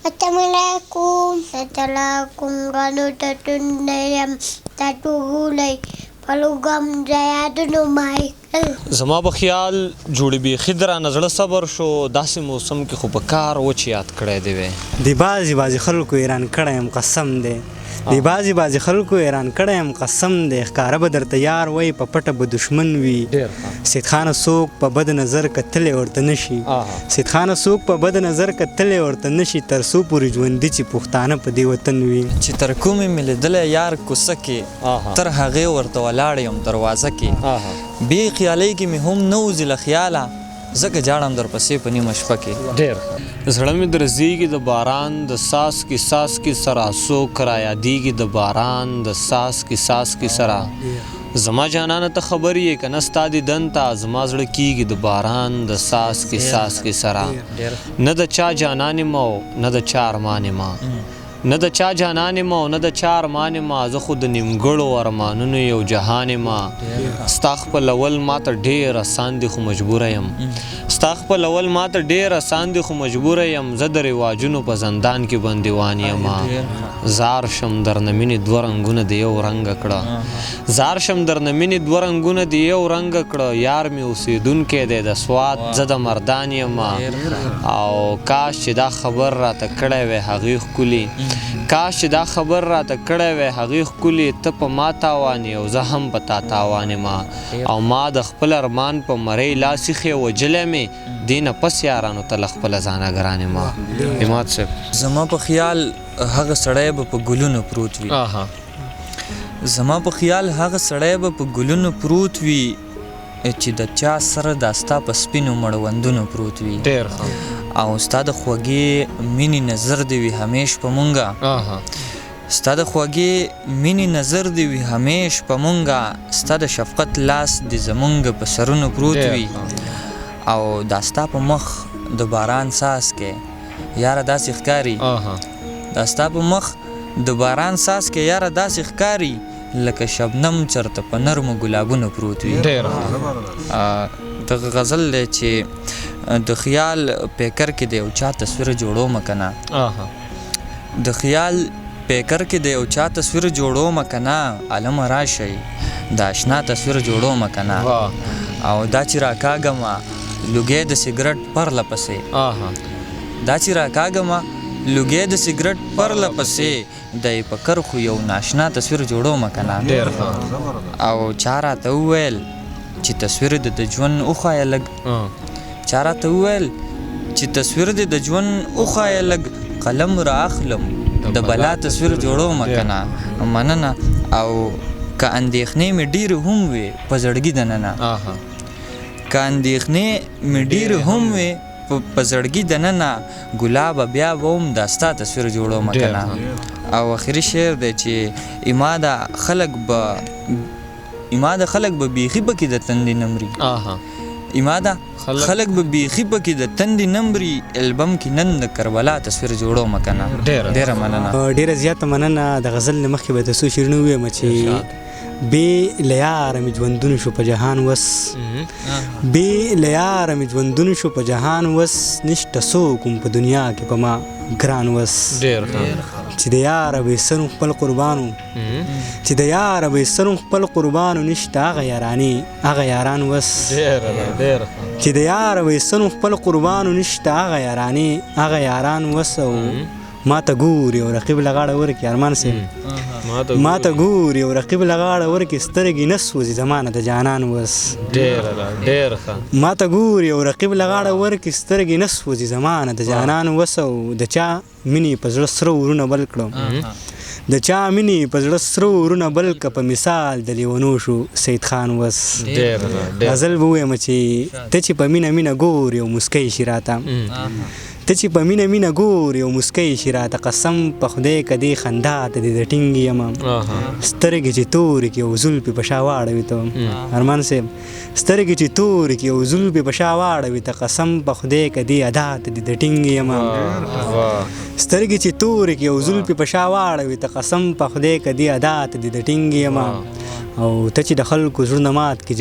Assalamualaikum. Assalamualaikum warahmatullahi wabarakatuh. پلوګم زیادونو مایکل زما په خیال جوړې بیخي درانه زړه صبر شو داسې موسم کې خو په کار و چې یاد کړی دی وی د بعضې خلکو ایران کړی یم قسم دی د بعضې خلکو ایران کړی یم قسم دی ښکاره به درته یار وی په پټه به دشمن وي سید خانه څوک په بد نظر کتلی ورته نشي سید خانه څوک په بد نظر کتلی ورته نشي تر څو پورې ژوندي چې پښتانه په دې وطن وي چې تر کومې مې لیدلی یار کوڅه کې تر هغې ورته ولاړ یم دروازه کې بې خیالۍ کې مې هم نه وځي له خیاله ځکه جاړم درپسې په نیمه شپه کې ډېر زړه مې درزیږي د باران د څاڅکي سره څوک رایادیږي د باران د څاڅکي سره زما جانانه ته خبر یې که نه ستا دیدن ته زما زړه کیږي د باران د څاڅکي سره نه د چا جانان یم او نه د چا ارمان یم نه د چا جانان یم او نه د چا ارمان یم زه خو د نیمګړو ارمانونو یو جهان یم ستا خپلول ماته ډېر اسان دي خو مجبوره یم ستا خپلول ماته ډېر اسان دي خو مجبوره یم زه د رواجونو په زندان کې بندیوان یم زار شم درنه مینې دوه رنګونه د یو رنګه کړه زار شم درنه مینې دوه رنګونه د یو رنګه کړه یار مې اوسېدونکی دی د سوات زه د مردان یم او کاش چې دا خبر راته کړی وی هغې ښکلي کاش چې دا خبر راته کړی وی هغې ښکلي ته په ما تاوان یې او زه هم په تا تاوان یم او ما د خپل ارمان په مرۍ لاس ایښی وجلی مې دې نه پس یارانو ته له خپله ځانه ګران یم عماد صاحب زما په خیال هغه سړی به په ګلونو پروت وي زما په خیال هغه سړی به په ګلونو پروت وي چې د چا سره دا ستا په سپینو مړوندونو پروت وي ډېر ښه او ستا د خوږې مینې نظر دې وي همیش په مونږه ستا د خوږې مینې نظر دې وي همیش په مونږه ستا د شفقت لاس دې زمونږ په سرونو پروت وي او دا ستا په مخ د باران څاڅکی یاره داسې ښکاري دا ستا په مخ د باران څاڅکی یاره داسې ښکاري لکه شبنم چرته په نرمو ګلابونو پروت وي دغه غزل دی چې د خیال پیکر کې د یو چا تصویر جوړومه که نه د خیال پیکر کې د یو چا تصویر جوړومه که نه عالمه راشئ د اشنا تصویر جوړومه که نه او دا چې راکاږمه لوګی د سګرټ پرله پسې دا چې راکاږمه لوګی د سګرټ پرله پسې دی په کرخو یو ناشنا تصویر جوړومه که نه او چا راته وویل چې تصویر دې د ژوند وښایه لږ چا راته وویل چې تصویر دې د ژوند وښایه لږ قلم را اخلم د بلا تصویر جوړومه که نه مننه او که اندېښنې مې ډېرې هم وي په زړګي دننه که اندېښنې مې ډېرې هم وي په زړګي دننه ګلابه بیا به هم دا ستا تصویر جوړومه که نه او آخري شعر دی چې اما د خلک به بیخي پکې د تندې نمري اما د خلک به بیخي پکې د تندې نمري البم کې نن د کربلا تصویر جوړومه که نه ډېره مننه ډېره زیاته مننه د غزل نه مخکې به د څو شعرونه ووایم چې بې له یاره مې ژوندون شو په جهان وس بې له یاره مې ژوندون شو په جهان وس نشته څوک هم په دنیا کې په ما ګران وس چې د یاره به سرم خپل قربانو چې د یاره به سرم خپل قربانو نشته هغه یاران وس چې د یاره به سرم خپل قربانو نشته هغه یاران وس او ما ته ګوري او رقیب له غاړه ورکي ارمان صاحب ما ته ګوري او رقیب له غاړه ورکي سترګې نه سوځي زمانه د جانان وس ډېر ښه ما ته ګوري او رقیب له غاړه ورکي سترګې نه سوځي زمانه د جانان وس او د چا مینې په زړه سره ورونه بل کړم د چا مینې په زړه سره ورونه بل که په مثال د لیونو شو سید خان وس غزل به ووایم چې ته چې په مینه مینه ګورې او مسکی شي راته ته چې په مینه مینه ګورې او مسکی شي راته قسم په خدای که دې خندا ته دې د ټینګ یم سترګې چې تورې کړي او زلفې په شا واړوي ته ارمان صاحب سترګې چې تورې کړي او زلفې په شا واړوي ته قسم په خدای که دې ادا ته دې د ټینګ یم سترګې چې تورې کړي او زلفې په شا واړوي ته قسم په خدای که دې ادا ته دې د ټینګ یم او ته چې د خلکو زړونه مات کړي